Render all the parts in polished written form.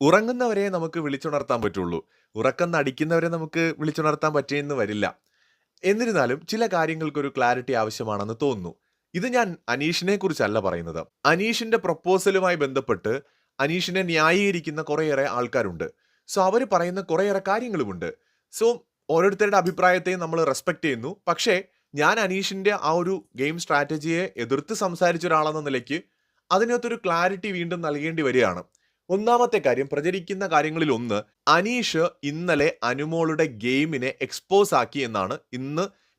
ഉറങ്ങുന്നവരെ നമുക്ക് വിളിച്ചുണർത്താൻ പറ്റുള്ളൂ. ഉറക്കം നടിക്കുന്നവരെ നമുക്ക് വിളിച്ചുണർത്താൻ പറ്റിയെന്ന് വരില്ല. എന്നിരുന്നാലും ചില കാര്യങ്ങൾക്കൊരു ക്ലാരിറ്റി ആവശ്യമാണെന്ന് തോന്നുന്നു. ഇത് ഞാൻ അനീഷിനെ കുറിച്ചല്ല പറയുന്നത്. അനീഷിന്റെ പ്രൊപ്പോസലുമായി ബന്ധപ്പെട്ട് അനീഷിനെ ന്യായീകരിക്കുന്ന കുറേയേറെ ആൾക്കാരുണ്ട്. സോ അവര് പറയുന്ന കുറേയേറെ കാര്യങ്ങളുമുണ്ട്. സോ ഓരോരുത്തരുടെ അഭിപ്രായത്തെയും നമ്മൾ റെസ്പെക്ട് ചെയ്യുന്നു. പക്ഷേ ഞാൻ അനീഷിന്റെ ആ ഒരു ഗെയിം സ്ട്രാറ്റജിയെ എതിർത്ത് സംസാരിച്ച ഒരാളെന്ന നിലയ്ക്ക് അതിനകത്തൊരു ക്ലാരിറ്റി വീണ്ടും നൽകേണ്ടി വരികയാണ്. ഒന്നാമത്തെ കാര്യം, പ്രചരിക്കുന്ന കാര്യങ്ങളിൽ ഒന്ന്, അനീഷ് ഇന്നലെ അനുമോളുടെ ഗെയിമിനെ എക്സ്പോസ് ആക്കി എന്നാണ്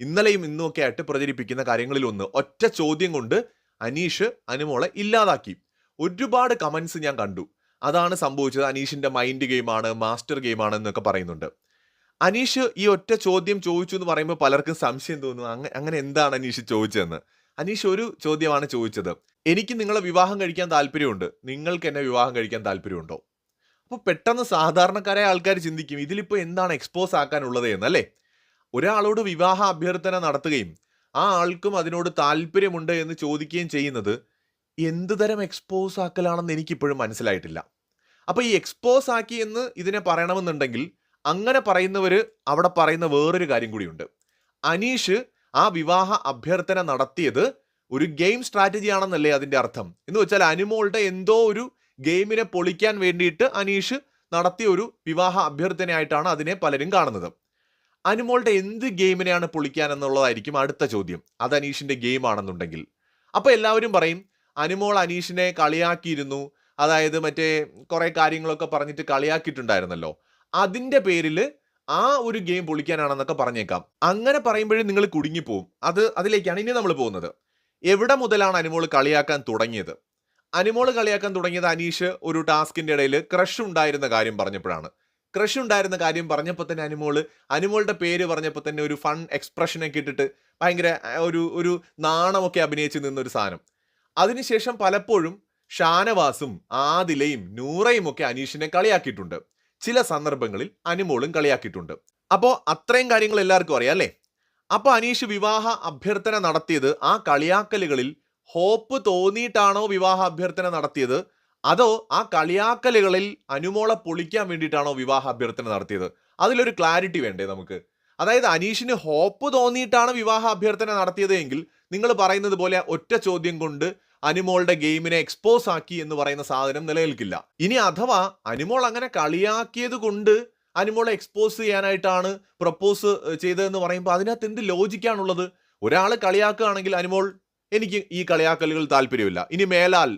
ഇന്നലെയും ഇന്നും ഒക്കെ ആയിട്ട് പ്രചരിപ്പിക്കുന്ന കാര്യങ്ങളിൽ ഒന്ന്. ഒറ്റ ചോദ്യം കൊണ്ട് അനീഷ് അനുമോളെ ഇല്ലാതാക്കി. ഒരുപാട് കമന്റ്സ് ഞാൻ കണ്ടു. അതാണ് സംഭവിച്ചത്, അനീഷിന്റെ മൈൻഡ് ഗെയിമാണ്, മാസ്റ്റർ ഗെയിമാണ് എന്നൊക്കെ പറയുന്നുണ്ട്. അനീഷ് ഈ ഒറ്റ ചോദ്യം ചോദിച്ചു എന്ന് പറയുമ്പോൾ പലർക്കും സംശയം തോന്നുന്നു, അങ്ങനെ എന്താണ് അനീഷ് ചോദിച്ചതെന്ന്. അനീഷ് ഒരു ചോദ്യമാണ് ചോദിച്ചത്, എനിക്ക് നിങ്ങളെ വിവാഹം കഴിക്കാൻ താല്പര്യമുണ്ട്, നിങ്ങൾക്ക് എന്നെ വിവാഹം കഴിക്കാൻ താല്പര്യമുണ്ടോ? അപ്പോൾ പെട്ടെന്ന് സാധാരണക്കാരായ ആൾക്കാർ ചിന്തിക്കും, ഇതിലിപ്പോൾ എന്താണ് എക്സ്പോസ് ആക്കാനുള്ളത് എന്നല്ലേ. ഒരാളോട് വിവാഹ അഭ്യർത്ഥന നടത്തുകയും ആ ആൾക്കും അതിനോട് താല്പര്യമുണ്ട് എന്ന് ചോദിക്കുകയും ചെയ്യുന്നത് എന്ത് തരം എക്സ്പോസ് ആക്കലാണെന്ന് എനിക്കിപ്പോഴും മനസ്സിലായിട്ടില്ല. അപ്പോൾ ഈ എക്സ്പോസ് ആക്കി എന്ന് ഇതിനെ പറയണമെന്നുണ്ടെങ്കിൽ അങ്ങനെ പറയുന്നവർ അവിടെ പറയുന്ന വേറൊരു കാര്യം കൂടിയുണ്ട്. അനീഷ് ആ വിവാഹ അഭ്യർത്ഥന നടത്തിയത് ഒരു ഗെയിം സ്ട്രാറ്റജി ആണെന്നല്ലേ അതിന്റെ അർത്ഥം. എന്ന് വെച്ചാൽ അനുമോളുടെ എന്തോ ഒരു ഗെയിമിനെ പൊളിക്കാൻ വേണ്ടിയിട്ട് അനീഷ് നടത്തിയ ഒരു വിവാഹ അഭ്യർത്ഥനയായിട്ടാണ് അതിനെ പലരും കാണുന്നത്. അനുമോളുടെ എന്ത് ഗെയിമിനെയാണ് പൊളിക്കാൻ എന്നുള്ളതായിരിക്കും അടുത്ത ചോദ്യം, അത് അനീഷിന്റെ ഗെയിം ആണെന്നുണ്ടെങ്കിൽ. അപ്പൊ എല്ലാവരും പറയും അനുമോൾ അനീഷിനെ കളിയാക്കിയിരുന്നു, അതായത് മറ്റേ കുറെ കാര്യങ്ങളൊക്കെ പറഞ്ഞിട്ട് കളിയാക്കിയിട്ടുണ്ടായിരുന്നല്ലോ, അതിന്റെ പേരിൽ ആ ഒരു ഗെയിം പൊളിക്കാനാണെന്നൊക്കെ പറഞ്ഞേക്കാം. അങ്ങനെ പറയുമ്പോഴും നിങ്ങൾ കുടുങ്ങിപ്പോവും. അതിലേക്കാണ് ഇനി നമ്മൾ പോകുന്നത്. എവിടെ മുതലാണ് അനുമോൾ കളിയാക്കാൻ തുടങ്ങിയത്? അനുമോൾ കളിയാക്കാൻ തുടങ്ങിയത് അനീഷ് ഒരു ടാസ്കിന്റെ ഇടയിൽ ക്രഷ് ഉണ്ടായിരുന്ന കാര്യം പറഞ്ഞപ്പോഴാണ്. ക്രഷ് ഉണ്ടായിരുന്ന കാര്യം പറഞ്ഞപ്പോൾ തന്നെ അനുമോളുടെ പേര് പറഞ്ഞപ്പോൾ തന്നെ ഒരു ഫൺ എക്സ്പ്രഷനൊക്കെ ഇട്ടിട്ട് ഭയങ്കര ഒരു നാണമൊക്കെ അഭിനയിച്ച് നിന്നൊരു സാധനം. അതിനുശേഷം പലപ്പോഴും ഷാനവാസും ആദിലയും നൂറയും ഒക്കെ അനീഷിനെ കളിയാക്കിയിട്ടുണ്ട്. ചില സന്ദർഭങ്ങളിൽ അനുമോളും കളിയാക്കിയിട്ടുണ്ട്. അപ്പോൾ അത്രയും കാര്യങ്ങൾ എല്ലാവർക്കും അറിയാം അല്ലേ. അപ്പൊ അനീഷ് വിവാഹ അഭ്യർത്ഥന നടത്തിയത് ആ കളിയാക്കലുകളിൽ ഹോപ്പ് തോന്നിയിട്ടാണോ വിവാഹ അഭ്യർത്ഥന നടത്തിയത്, അതോ ആ കളിയാക്കലുകളിൽ അനുമോളെ പൊളിക്കാൻ വേണ്ടിയിട്ടാണോ വിവാഹ അഭ്യർത്ഥന നടത്തിയത്? അതിലൊരു ക്ലാരിറ്റി വേണ്ടേ നമുക്ക്? അതായത് അനീഷിന് ഹോപ്പ് തോന്നിയിട്ടാണ് വിവാഹ അഭ്യർത്ഥന നടത്തിയത് എങ്കിൽ നിങ്ങൾ പറയുന്നത് പോലെ ഒറ്റ ചോദ്യം കൊണ്ട് അനുമോളുടെ ഗെയിമിനെ എക്സ്പോസ് ആക്കി എന്ന് പറയുന്ന സാധനം നിലനിൽക്കില്ല. ഇനി അഥവാ അനുമോൾ അങ്ങനെ കളിയാക്കിയത് കൊണ്ട് അനുമോളെ എക്സ്പോസ് ചെയ്യാനായിട്ടാണ് പ്രപ്പോസ് ചെയ്തതെന്ന് പറയുമ്പോൾ അതിനകത്ത് എന്ത് ലോജിക്കാണുള്ളത്? ഒരാൾ കളിയാക്കുകയാണെങ്കിൽ അനുമോൾ, എനിക്ക് ഈ കളിയാക്കലുകൾ താല്പര്യമില്ല, ഇനി മേലാൽ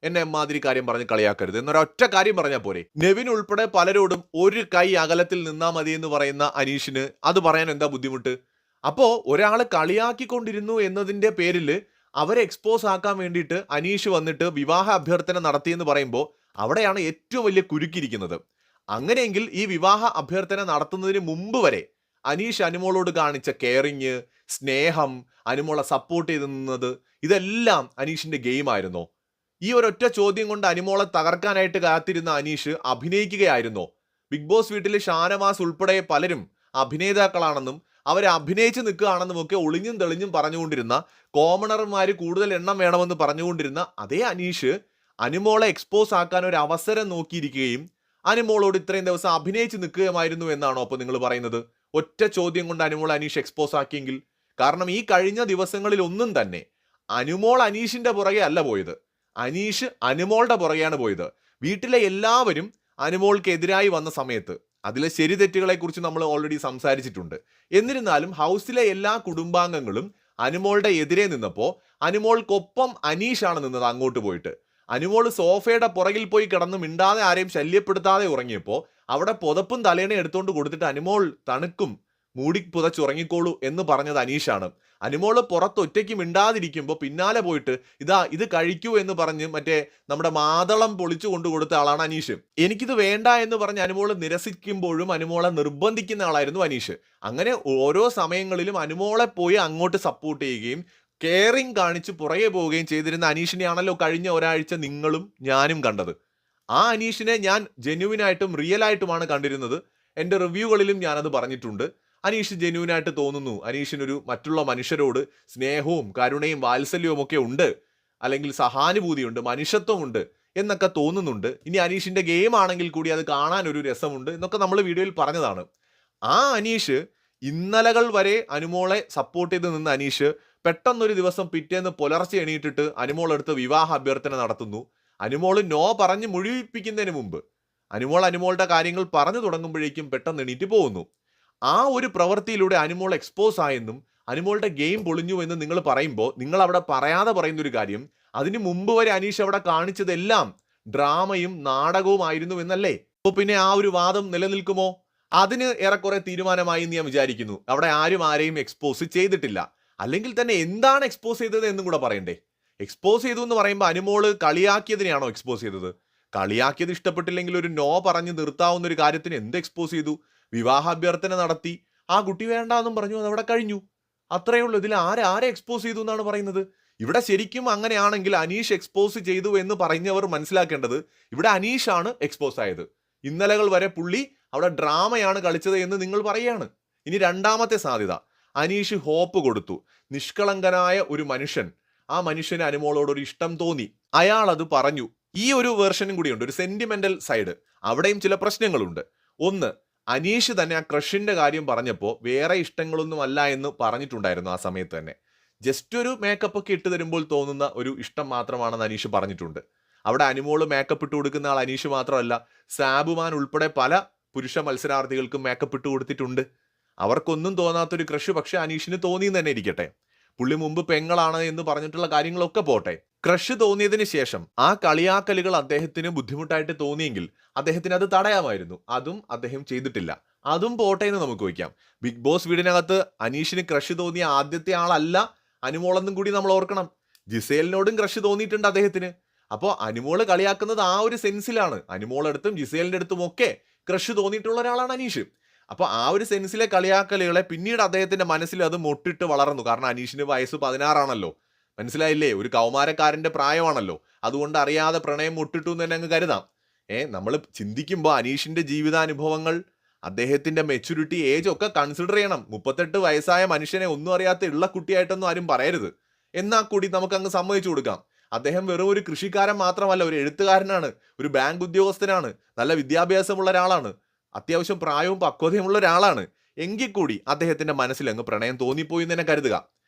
എന്നെ എമ്മാതിരി കാര്യം പറഞ്ഞ് കളിയാക്കരുത് എന്നൊരൊറ്റ കാര്യം പറഞ്ഞാൽ പോരെ. നെവിൻ ഉൾപ്പെടെ പലരോടും ഒരു കൈ അകലത്തിൽ നിന്നാ മതി എന്ന് പറയുന്ന അനീഷിന് അത് പറയാൻ എന്താ ബുദ്ധിമുട്ട്? അപ്പോ ഒരാൾ കളിയാക്കിക്കൊണ്ടിരുന്നു എന്നതിന്റെ പേരിൽ അവരെ എക്സ്പോസ് ആക്കാൻ വേണ്ടിയിട്ട് അനീഷ് വന്നിട്ട് വിവാഹ അഭ്യർത്ഥന നടത്തിയെന്ന് പറയുമ്പോൾ അവിടെയാണ് ഏറ്റവും വലിയ കുരുക്കിരിക്കുന്നത്. അങ്ങനെയെങ്കിൽ ഈ വിവാഹ അഭ്യർത്ഥന നടത്തുന്നതിന് മുമ്പ് വരെ അനീഷ് അനുമോളോട് കാണിച്ച കെയറിങ്, സ്നേഹം, അനുമോളെ സപ്പോർട്ട് ചെയ്ത് നിന്നത്, ഇതെല്ലാം അനീഷിന്റെ ഗെയിം ആയിരുന്നോ? ഈ ഒരൊറ്റ ചോദ്യം കൊണ്ട് അനുമോളെ തകർക്കാനായിട്ട് കാത്തിരുന്ന അനീഷ് അഭിനയിക്കുകയായിരുന്നോ? ബിഗ് ബോസ് വീട്ടിൽ ഷാനവാസ് ഉൾപ്പെടെ പലരും അഭിനേതാക്കളാണെന്നും അവരെ അഭിനയിച്ച് നിൽക്കുകയാണെന്നും ഒക്കെ ഒളിഞ്ഞും തെളിഞ്ഞും പറഞ്ഞുകൊണ്ടിരുന്ന, കോമണർമാർ കൂടുതൽ എണ്ണം വേണമെന്ന് പറഞ്ഞുകൊണ്ടിരുന്ന അതേ അനീഷ് അനുമോളെ എക്സ്പോസ് ആക്കാൻ ഒരു അവസരം നോക്കിയിരിക്കുകയും അനുമോളോട് ഇത്രയും ദിവസം അഭിനയിച്ച് നിൽക്കുകയുമായിരുന്നു എന്നാണോ അപ്പോൾ നിങ്ങൾ പറയുന്നത്? ഒറ്റ ചോദ്യം കൊണ്ട് അനുമോൾ അനീഷ് എക്സ്പോസ് ആക്കിയെങ്കിൽ. കാരണം ഈ കഴിഞ്ഞ ദിവസങ്ങളിൽ ഒന്നും തന്നെ അനുമോൾ അനീഷിന്റെ പുറകെ അല്ല പോയത്, അനീഷ് അനുമോളുടെ പുറകെയാണ് പോയത്. വീട്ടിലെ എല്ലാവരും അനുമോൾക്കെതിരായി വന്ന സമയത്ത് അതിലെ ശരി തെറ്റുകളെ കുറിച്ച് നമ്മൾ ഓൾറെഡി സംസാരിച്ചിട്ടുണ്ട്. എന്നിരുന്നാലും ഹൗസിലെ എല്ലാ കുടുംബാംഗങ്ങളും അനുമോളുടെ എതിരെ നിന്നപ്പോൾ അനുമോൾക്കൊപ്പം അനീഷാണ് നിന്നത് അങ്ങോട്ട് പോയിട്ട്. അനുമോൾ സോഫയുടെ പുറകിൽ പോയി കിടന്ന് മിണ്ടാതെ ആരെയും ശല്യപ്പെടുത്താതെ ഉറങ്ങിയപ്പോൾ അവിടെ പുതപ്പും തലേണ എടുത്തുകൊണ്ട് കൊടുത്തിട്ട് അനുമോൾ തണുക്കും, മൂടി പുതച്ചുറങ്ങിക്കോളൂ എന്ന് പറഞ്ഞത് അനീഷാണ്. അനുമോള് പുറത്ത് ഒറ്റയ്ക്ക് മിണ്ടാതിരിക്കുമ്പോൾ പിന്നാലെ പോയിട്ട് ഇത് കഴിക്കൂ എന്ന് പറഞ്ഞ് മറ്റേ നമ്മുടെ മാതളം പൊളിച്ചു കൊണ്ടു കൊടുത്ത ആളാണ് അനീഷ്. എനിക്കിത് വേണ്ട എന്ന് പറഞ്ഞ് അനുമോള് നിരസിക്കുമ്പോഴും അനുമോളെ നിർബന്ധിക്കുന്ന ആളായിരുന്നു അനീഷ്. അങ്ങനെ ഓരോ സമയങ്ങളിലും അനുമോളെ പോയി അങ്ങോട്ട് സപ്പോർട്ട് ചെയ്യുകയും കെയറിങ് കാണിച്ച് പുറകെ പോവുകയും ചെയ്തിരുന്ന അനീഷിനെയാണല്ലോ കഴിഞ്ഞ ഒരാഴ്ച നിങ്ങളും ഞാനും കണ്ടത്. ആ അനീഷിനെ ഞാൻ ജെന്യുവിനായിട്ടും റിയൽ ആയിട്ടുമാണ് കണ്ടിരുന്നത്. എൻ്റെ റിവ്യൂകളിലും ഞാനത് പറഞ്ഞിട്ടുണ്ട്. അനീഷ് ജെന്യുവിനായിട്ട് തോന്നുന്നു, അനീഷിനൊരു മറ്റുള്ള മനുഷ്യരോട് സ്നേഹവും കരുണയും വാത്സല്യവും ഒക്കെ ഉണ്ട്, അല്ലെങ്കിൽ സഹാനുഭൂതിയുണ്ട്, മനുഷ്യത്വമുണ്ട് എന്നൊക്കെ തോന്നുന്നുണ്ട്. ഇനി അനീഷിന്റെ ഗെയിം ആണെങ്കിൽ കൂടി അത് കാണാൻ ഒരു രസമുണ്ട് എന്നൊക്കെ നമ്മൾ വീഡിയോയിൽ പറഞ്ഞതാണ്. ആ അനീഷ് ഇന്നലകൾ വരെ അനുമോളെ സപ്പോർട്ട് ചെയ്ത് നിന്ന അനീഷ് പെട്ടെന്നൊരു ദിവസം പിറ്റേന്ന് പുലർച്ചെ എണീറ്റിട്ട് അനുമോളെടുത്ത് വിവാഹ അഭ്യർത്ഥന നടത്തുന്നു. അനുമോള് നോ പറഞ്ഞ് മുഴുവിപ്പിക്കുന്നതിന് മുമ്പ് അനുമോളുടെ കാര്യങ്ങൾ പറഞ്ഞു തുടങ്ങുമ്പോഴേക്കും പെട്ടെന്ന് എണീറ്റ് പോകുന്നു. ആ ഒരു പ്രവൃത്തിയിലൂടെ അനുമോൾ എക്സ്പോസ് ആയെന്നും അനുമോളുടെ ഗെയിം പൊളിഞ്ഞു എന്ന് നിങ്ങൾ പറയുമ്പോൾ നിങ്ങൾ അവിടെ പറയാതെ പറയുന്ന ഒരു കാര്യം, അതിന് മുമ്പ് വരെ അനീഷ് അവിടെ കാണിച്ചതെല്ലാം ഡ്രാമയും നാടകവുമായിരുന്നു എന്നല്ലേ? അപ്പോൾ പിന്നെ ആ ഒരു വാദം നിലനിൽക്കുമോ? അതിന് ഏറെക്കുറെ തീരുമാനമായി എന്ന് ഞാൻ വിചാരിക്കുന്നു. അവിടെ ആരും ആരെയും എക്സ്പോസ് ചെയ്തിട്ടില്ല. അല്ലെങ്കിൽ തന്നെ എന്താണ് എക്സ്പോസ് ചെയ്തത് എന്നും കൂടെ പറയണ്ടേ? എക്സ്പോസ് ചെയ്തു എന്ന് പറയുമ്പോൾ അനുമോള് കളിയാക്കിയതിനെയാണോ എക്സ്പോസ് ചെയ്തത്? കളിയാക്കിയത് ഇഷ്ടപ്പെട്ടില്ലെങ്കിൽ ഒരു നോ പറഞ്ഞ് നിർത്താവുന്ന ഒരു കാര്യത്തിന് എന്ത് എക്സ്പോസ് ചെയ്തു? വിവാഹാഭ്യർത്ഥന നടത്തി, ആ കുട്ടി വേണ്ടാന്നും പറഞ്ഞു, അതവിടെ കഴിഞ്ഞു. അത്രയേ ഉള്ളൂ. ഇതിൽ ആരെ എക്സ്പോസ് ചെയ്തു എന്നാണ് പറയുന്നത്? ഇവിടെ ശരിക്കും അങ്ങനെയാണെങ്കിൽ അനീഷ് എക്സ്പോസ് ചെയ്തു എന്ന് പറഞ്ഞവർ മനസ്സിലാക്കേണ്ടത് ഇവിടെ അനീഷാണ് എക്സ്പോസ് ആയത്. ഇന്നലകൾ വരെ പുള്ളി അവിടെ ഡ്രാമയാണ് കളിച്ചത് എന്ന് നിങ്ങൾ പറയുകയാണ്. ഇനി രണ്ടാമത്തെ സാധ്യത, അനീഷ് ഹോപ്പ് കൊടുത്തു. നിഷ്കളങ്കനായ ഒരു മനുഷ്യൻ, ആ മനുഷ്യന് അനുമോളോട് ഒരു ഇഷ്ടം തോന്നി, അയാൾ അത് പറഞ്ഞു. ഈ ഒരു വേർഷനും കൂടിയുണ്ട്, ഒരു സെന്റിമെന്റൽ സൈഡ്. അവിടെയും ചില പ്രശ്നങ്ങളുണ്ട്. ഒന്ന്, അനീഷ് തന്നെ ആ ക്രഷിന്റെ കാര്യം പറഞ്ഞപ്പോൾ വേറെ ഇഷ്ടങ്ങളൊന്നും അല്ല എന്ന് പറഞ്ഞിട്ടുണ്ടായിരുന്നു. ആ സമയത്ത് തന്നെ ജസ്റ്റ് ഒരു മേക്കപ്പ് ഒക്കെ ഇട്ട് തരുമ്പോൾ തോന്നുന്ന ഒരു ഇഷ്ടം മാത്രമാണെന്ന് അനീഷ് പറഞ്ഞിട്ടുണ്ട്. അവിടെ അനുമോള് മേക്കപ്പ് ഇട്ട് കൊടുക്കുന്ന ആൾ അനീഷ് മാത്രമല്ല, സാബുമാൻ ഉൾപ്പെടെ പല പുരുഷ മത്സരാർത്ഥികൾക്കും മേക്കപ്പ് ഇട്ട് കൊടുത്തിട്ടുണ്ട്. അവർക്കൊന്നും തോന്നാത്തൊരു ക്രഷ് പക്ഷെ അനീഷിന് തോന്നിയെന്ന് തന്നെ ഇരിക്കട്ടെ. പുള്ളി മുമ്പ് പെങ്ങളാണ് എന്ന് പറഞ്ഞിട്ടുള്ള കാര്യങ്ങളൊക്കെ പോട്ടെ, ക്രഷ് തോന്നിയതിന് ശേഷം ആ കളിയാക്കലുകൾ അദ്ദേഹത്തിന് ബുദ്ധിമുട്ടായിട്ട് തോന്നിയെങ്കിൽ അദ്ദേഹത്തിന് അത് തടയാമായിരുന്നു. അതും അദ്ദേഹം ചെയ്തിട്ടില്ല. അതും പോട്ടെ എന്ന് നമുക്ക് വയ്ക്കാം. ബിഗ് ബോസ് വീടിനകത്ത് അനീഷിന് ക്രഷ് തോന്നിയ ആദ്യത്തെ ആളല്ല അനുമോളെന്നും കൂടി നമ്മൾ ഓർക്കണം. ജിസേലിനോടും ക്രഷ് തോന്നിയിട്ടുണ്ട് അദ്ദേഹത്തിന്. അപ്പോൾ അനുമോള് കളിയാക്കുന്നത് ആ ഒരു സെൻസിലാണ്. അനുമോളടുത്തും ജിസേലിന്റെ അടുത്തും ഒക്കെ ക്രഷ് തോന്നിയിട്ടുള്ള ഒരാളാണ് അനീഷ്. അപ്പോൾ ആ ഒരു സെൻസിലെ കളിയാക്കലുകളെ പിന്നീട് അദ്ദേഹത്തിന്റെ മനസ്സിൽ അത് മൊട്ടിട്ട് വളർന്നു. കാരണം അനീഷിന് വയസ്സ് 16 മനസ്സിലായില്ലേ? ഒരു കൗമാരക്കാരന്റെ പ്രായമാണല്ലോ. അതുകൊണ്ട് അറിയാതെ പ്രണയം മുട്ടിട്ടു എന്ന് തന്നെ അങ്ങ് കരുതാം. നമ്മൾ ചിന്തിക്കുമ്പോൾ അനീഷിന്റെ ജീവിതാനുഭവങ്ങൾ, അദ്ദേഹത്തിന്റെ മെച്യൂരിറ്റി, ഏജ് ഒക്കെ കൺസിഡർ ചെയ്യണം. 38 വയസ്സായ മനുഷ്യനെ ഒന്നും അറിയാത്ത ഉള്ള കുട്ടിയായിട്ടൊന്നും ആരും പറയരുത്. എന്നാൽ കൂടി നമുക്ക് അങ്ങ് സമ്മതിച്ചു കൊടുക്കാം. അദ്ദേഹം വെറും ഒരു കൃഷിക്കാരൻ മാത്രമല്ല, ഒരു എഴുത്തുകാരനാണ്, ഒരു ബാങ്ക് ഉദ്യോഗസ്ഥനാണ്, നല്ല വിദ്യാഭ്യാസമുള്ള ഒരാളാണ്, അത്യാവശ്യം പ്രായവും പക്വതയുമുള്ള ഒരാളാണ്. എങ്കിൽ കൂടി അദ്ദേഹത്തിന്റെ മനസ്സിൽ അങ്ങ് പ്രണയം തോന്നിപ്പോയി എന്ന് തന്നെ കരുതുക.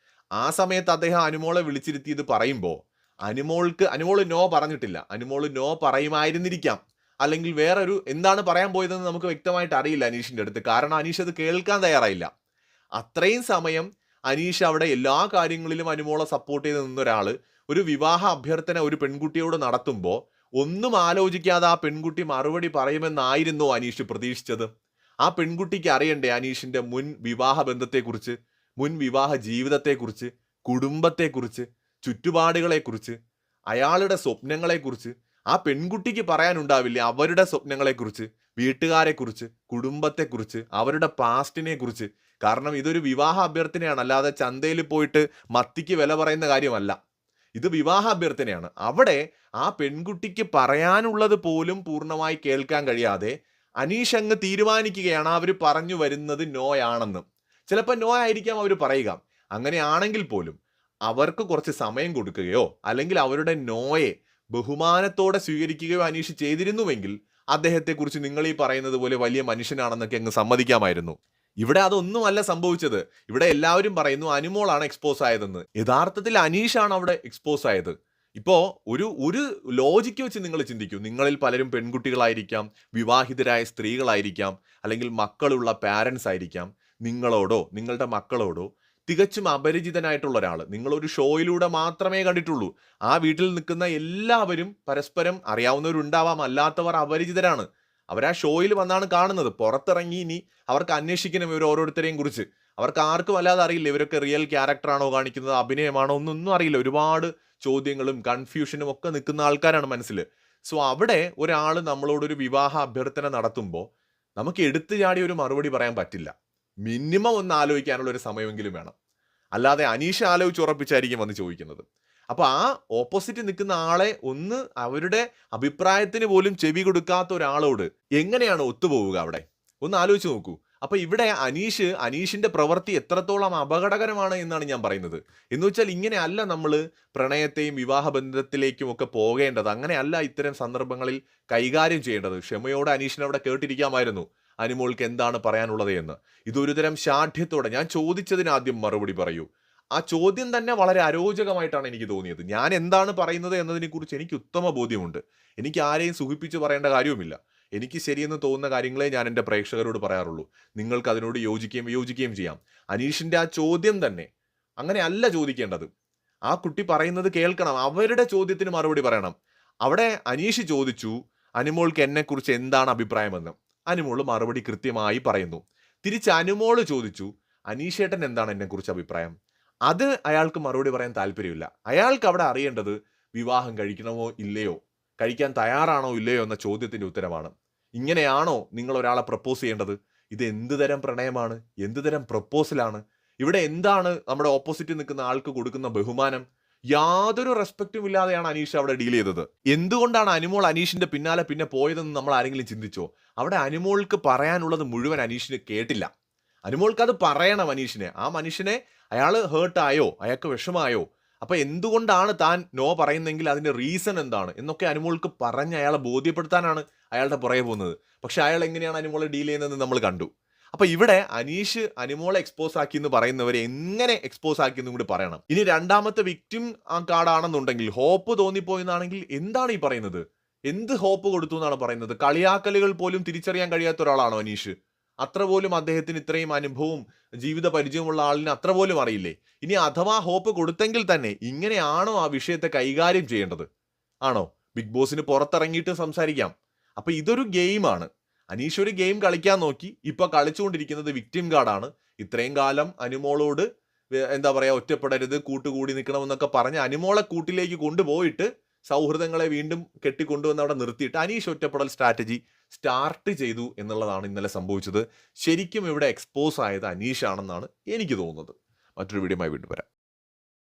ആ സമയത്ത് അദ്ദേഹം അനുമോളെ വിളിച്ചിരുത്തി ഇത് പറയുമ്പോൾ അനുമോള് നോ പറഞ്ഞിട്ടില്ല. അനുമോള് നോ പറയുമായിരുന്നിരിക്കാം. അല്ലെങ്കിൽ വേറൊരു എന്താണ് പറയാൻ പോയതെന്ന് നമുക്ക് വ്യക്തമായിട്ട് അറിയില്ല അനീഷിന്റെ അടുത്ത്. കാരണം അനീഷ് അത് കേൾക്കാൻ തയ്യാറായില്ല. അത്രയും സമയം അനീഷ് അവിടെ എല്ലാ കാര്യങ്ങളിലും അനുമോളെ സപ്പോർട്ട് ചെയ്ത് നിന്നൊരാള് ഒരു വിവാഹ അഭ്യർത്ഥന ഒരു പെൺകുട്ടിയോട് നടത്തുമ്പോൾ ഒന്നും ആലോചിക്കാതെ ആ പെൺകുട്ടി മറുപടി പറയുമെന്നായിരുന്നോ അനീഷ് പ്രതീക്ഷിച്ചത്? ആ പെൺകുട്ടിക്ക് അറിയണ്ടേ അനീഷിന്റെ മുൻ വിവാഹ ബന്ധത്തെക്കുറിച്ച്, മുൻ വിവാഹ ജീവിതത്തെക്കുറിച്ച്, കുടുംബത്തെക്കുറിച്ച്, ചുറ്റുപാടുകളെക്കുറിച്ച്, അയാളുടെ സ്വപ്നങ്ങളെക്കുറിച്ച്? ആ പെൺകുട്ടിക്ക് പറയാനുണ്ടാവില്ലേ അവരുടെ സ്വപ്നങ്ങളെക്കുറിച്ച്, വീട്ടുകാരെക്കുറിച്ച്, കുടുംബത്തെക്കുറിച്ച്, അവരുടെ പാസ്റ്റിനെ കുറിച്ച്? കാരണം ഇതൊരു വിവാഹ അഭ്യർത്ഥനയാണ്, അല്ലാതെ ചന്തയിൽ പോയിട്ട് മത്തിക്ക് വില പറയുന്ന കാര്യമല്ല. ഇത് വിവാഹ അഭ്യർത്ഥനയാണ്. അവിടെ ആ പെൺകുട്ടിക്ക് പറയാനുള്ളത് പോലും പൂർണ്ണമായി കേൾക്കാൻ കഴിയാതെ അനീഷ് അങ്ങ് തീരുമാനിക്കുകയാണ് അവർ പറഞ്ഞു വരുന്നത് നോയാണെന്ന്. ചിലപ്പോൾ നോ ആയിരിക്കാം അവർ പറയുക. അങ്ങനെയാണെങ്കിൽ പോലും അവർക്ക് കുറച്ച് സമയം കൊടുക്കുകയോ അല്ലെങ്കിൽ അവരുടെ നോയെ ബഹുമാനത്തോടെ സ്വീകരിക്കുകയോ അനീഷ് ചെയ്തിരുന്നുവെങ്കിൽ അദ്ദേഹത്തെക്കുറിച്ച് നിങ്ങൾ ഈ പറയുന്നത് പോലെ വലിയ മനുഷ്യനാണെന്നൊക്കെ അങ്ങ് സമ്മതിക്കാമായിരുന്നു. ഇവിടെ അതൊന്നുമല്ല സംഭവിച്ചത്. ഇവിടെ എല്ലാവരും പറയുന്നു അനുമോളാണ് എക്സ്പോസ് ആയതെന്ന്. യഥാർത്ഥത്തിൽ അനീഷാണ് അവിടെ എക്സ്പോസ് ആയത്. ഇപ്പോ ഒരു ലോജിക്ക് വെച്ച് നിങ്ങൾ ചിന്തിക്കൂ. നിങ്ങളിൽ പലരും പെൺകുട്ടികളായിരിക്കാം, വിവാഹിതരായ സ്ത്രീകളായിരിക്കാം, അല്ലെങ്കിൽ മക്കളുള്ള പാരൻസ് ആയിരിക്കാം. നിങ്ങളോടോ നിങ്ങളുടെ മക്കളോടോ തികച്ചും അപരിചിതനായിട്ടുള്ള ഒരാൾ നിങ്ങളൊരു ഷോയിലൂടെ മാത്രമേ കണ്ടിട്ടുള്ളൂ. ആ വീട്ടിൽ നിൽക്കുന്ന എല്ലാവരും പരസ്പരം അറിയാവുന്നവരുണ്ടാവാം, അല്ലാത്തവർ അപരിചിതരാണ്. അവർ ആ ഷോയിൽ വന്നാണ് കാണുന്നത്. പുറത്തിറങ്ങി ഇനി അവർക്ക് അന്വേഷിക്കണം ഇവർ ഓരോരുത്തരെയും കുറിച്ച്. അവർക്ക് ആർക്കും അല്ലാതെ അറിയില്ല ഇവരൊക്കെ റിയൽ ക്യാരക്ടറാണോ കാണിക്കുന്നത്, അഭിനയമാണോ, ഒന്നും അറിയില്ല. ഒരുപാട് ചോദ്യങ്ങളും കൺഫ്യൂഷനും ഒക്കെ നിൽക്കുന്ന ആൾക്കാരാണ് മനസ്സിൽ. സോ അവിടെ ഒരാൾ നമ്മളോടൊരു വിവാഹ അഭ്യർത്ഥന നടത്തുമ്പോൾ നമുക്ക് എടുത്തു ചാടി ഒരു മറുപടി പറയാൻ പറ്റില്ല. മിനിമം ഒന്ന് ആലോചിക്കാനുള്ള ഒരു സമയമെങ്കിലും വേണം. അല്ലാതെ അനീഷ് ആലോചിച്ചുറപ്പിച്ചായിരിക്കും വന്ന് ചോദിക്കുന്നത്. അപ്പോൾ ആ ഓപ്പോസിറ്റ് നിൽക്കുന്ന ആളെ ഒന്ന് അവരുടെ അഭിപ്രായത്തിന് പോലും ചെവി കൊടുക്കാത്ത ഒരാളോട് എങ്ങനെയാണ് ഒത്തുപോവുക? അവിടെ ഒന്ന് ആലോചിച്ച് നോക്കൂ. അപ്പൊ ഇവിടെ അനീഷിന്റെ പ്രവൃത്തി എത്രത്തോളം അപകടകരമാണ് എന്നാണ് ഞാൻ പറയുന്നത്. എന്ന് വെച്ചാൽ ഇങ്ങനെയല്ല നമ്മൾ പ്രണയത്തെയും വിവാഹ ബന്ധത്തിലേക്കും ഒക്കെ പോകേണ്ടത്. അങ്ങനെയല്ല ഇത്തരം സന്ദർഭങ്ങളിൽ കൈകാര്യം ചെയ്യേണ്ടത്. ക്ഷമയോടെ അനീഷിനെ അവിടെ കേട്ടിരിക്കാമായിരുന്നു, അനുമോൾക്ക് എന്താണ് പറയാനുള്ളത് എന്ന്. ഇതൊരുതരം ശാഠ്യത്തോടെ ഞാൻ ചോദിച്ചതിന് ആദ്യം മറുപടി പറയൂ. ആ ചോദ്യം തന്നെ വളരെ അരോചകമായിട്ടാണ് എനിക്ക് തോന്നിയത്. ഞാൻ എന്താണ് പറയുന്നത് എന്നതിനെക്കുറിച്ച് എനിക്ക് ഉത്തമ ബോധ്യമുണ്ട്. എനിക്ക് ആരെയും സുഖിപ്പിച്ച് പറയേണ്ട കാര്യവുമില്ല. എനിക്ക് ശരിയെന്ന് തോന്നുന്ന കാര്യങ്ങളെ ഞാൻ എൻ്റെ പ്രേക്ഷകരോട് പറയാറുള്ളൂ. നിങ്ങൾക്ക് അതിനോട് യോജിക്കുകയും വിയോജിക്കുകയും ചെയ്യാം. അനീഷിന്റെ ആ ചോദ്യം തന്നെ അങ്ങനെയല്ല ചോദിക്കേണ്ടത്. ആ കുട്ടി പറയുന്നത് കേൾക്കണം. അവരുടെ ചോദ്യത്തിന് മറുപടി പറയണം. അവിടെ അനീഷ് ചോദിച്ചു, അനുമോൾക്ക് എന്നെക്കുറിച്ച് എന്താണ് അഭിപ്രായമെന്ന്. അനുമോള് മറുപടി കൃത്യമായി പറയുന്നു. തിരിച്ച് അനുമോള് ചോദിച്ചു, അനീഷേട്ടൻ എന്താണ് എന്നെക്കുറിച്ച് അഭിപ്രായം. അത് അയാൾക്ക് മറുപടി പറയാൻ താല്പര്യമില്ല. അയാൾക്ക് അവിടെ അറിയേണ്ടത് വിവാഹം കഴിക്കണമോ ഇല്ലയോ, കഴിക്കാൻ തയ്യാറാണോ ഇല്ലയോ എന്ന ചോദ്യത്തിന്റെ ഉത്തരമാണ്. ഇങ്ങനെയാണോ നിങ്ങൾ ഒരാളെ പ്രപ്പോസ് ചെയ്യേണ്ടത്? ഇത് എന്ത് തരം പ്രണയമാണ്? എന്ത് തരം പ്രപ്പോസലാണ്? ഇവിടെ എന്താണ് നമ്മുടെ ഓപ്പോസിറ്റ് നിൽക്കുന്ന ആൾക്ക് കൊടുക്കുന്ന ബഹുമാനം? യാതൊരു റെസ്പെക്റ്റും ഇല്ലാതെയാണ് അനീഷ് അവിടെ ഡീൽ ചെയ്തത്. എന്തുകൊണ്ടാണ് അനുമോൾ അനീഷിന്റെ പിന്നാലെ പിന്നെ പോയതെന്ന് നമ്മൾ ആരെങ്കിലും ചിന്തിച്ചോ? അവിടെ അനുമോൾക്ക് പറയാനുള്ളത് മുഴുവൻ അനീഷിന് കേട്ടില്ല. അനുമോൾക്ക് അത് പറയണം അനീഷിനെ. ആ മനുഷ്യനെ അയാൾ ഹേർട്ടായോ, അയാൾക്ക് വിഷമായോ, അപ്പൊ എന്തുകൊണ്ടാണ് താൻ നോ പറയുന്നെങ്കിൽ അതിന്റെ റീസൺ എന്താണ് എന്നൊക്കെ അനുമോൾക്ക് പറഞ്ഞ് അയാളെ ബോധ്യപ്പെടുത്താനാണ് അയാളുടെ പുറകെ പോകുന്നത്. പക്ഷെ അയാൾ എങ്ങനെയാണ് അനുമോളെ ഡീൽ ചെയ്യുന്നതെന്ന് നമ്മൾ കണ്ടു. അപ്പൊ ഇവിടെ അനീഷ് അനുമോളെ എക്സ്പോസ് ആക്കി എന്ന് പറയുന്നവരെ എങ്ങനെ എക്സ്പോസ് ആക്കി എന്നും കൂടി പറയണം. ഇനി രണ്ടാമത്തെ വിക്ടിം ആ കാർഡാണെന്നുണ്ടെങ്കിൽ, ഹോപ്പ് തോന്നിപ്പോയെന്നാണെങ്കിൽ എന്താണ് ഈ പറയുന്നത്? എന്ത് ഹോപ്പ് കൊടുത്തു എന്നാണ് പറയുന്നത്? കളിയാക്കലുകൾ പോലും തിരിച്ചറിയാൻ കഴിയാത്ത ഒരാളാണോ അനീഷ്? അത്ര പോലും അദ്ദേഹത്തിന് ഇത്രയും അനുഭവവും ജീവിത പരിചയമുള്ള ആളിന് അത്ര പോലും അറിയില്ലേ? ഇനി അഥവാ ഹോപ്പ് കൊടുത്തെങ്കിൽ തന്നെ ഇങ്ങനെയാണോ ആ വിഷയത്തെ കൈകാര്യം ചെയ്യേണ്ടത്? ആണോ? ബിഗ് ബോസിന് പുറത്തിറങ്ങിയിട്ട് സംസാരിക്കാം. അപ്പൊ ഇതൊരു ഗെയിമാണ്. അനീഷ് ഒരു ഗെയിം കളിക്കാൻ നോക്കി. ഇപ്പൊ കളിച്ചുകൊണ്ടിരിക്കുന്നത് വിക്ടിം കാർഡാണ്. ഇത്രയും കാലം അനുമോളോട് എന്താ പറയാ, ഒറ്റപ്പെടരുത്, കൂട്ടുകൂടി നിൽക്കണമെന്നൊക്കെ പറഞ്ഞ് അനുമോളെ കൂട്ടിലേക്ക് കൊണ്ടുപോയിട്ട് സൗഹൃദങ്ങളെ വീണ്ടും കെട്ടിക്കൊണ്ടുവന്ന് അവിടെ നിർത്തിയിട്ട് അനീഷ് ഒറ്റപ്പെടൽ സ്ട്രാറ്റജി സ്റ്റാർട്ട് ചെയ്തു എന്നുള്ളതാണ് ഇന്നലെ സംഭവിച്ചത്. ശരിക്കും ഇവിടെ എക്സ്പോസ് ആയത് അനീഷ് ആണെന്നാണ് എനിക്ക് തോന്നുന്നത്. മറ്റൊരു വീഡിയോയുമായി വീണ്ടും വരാം.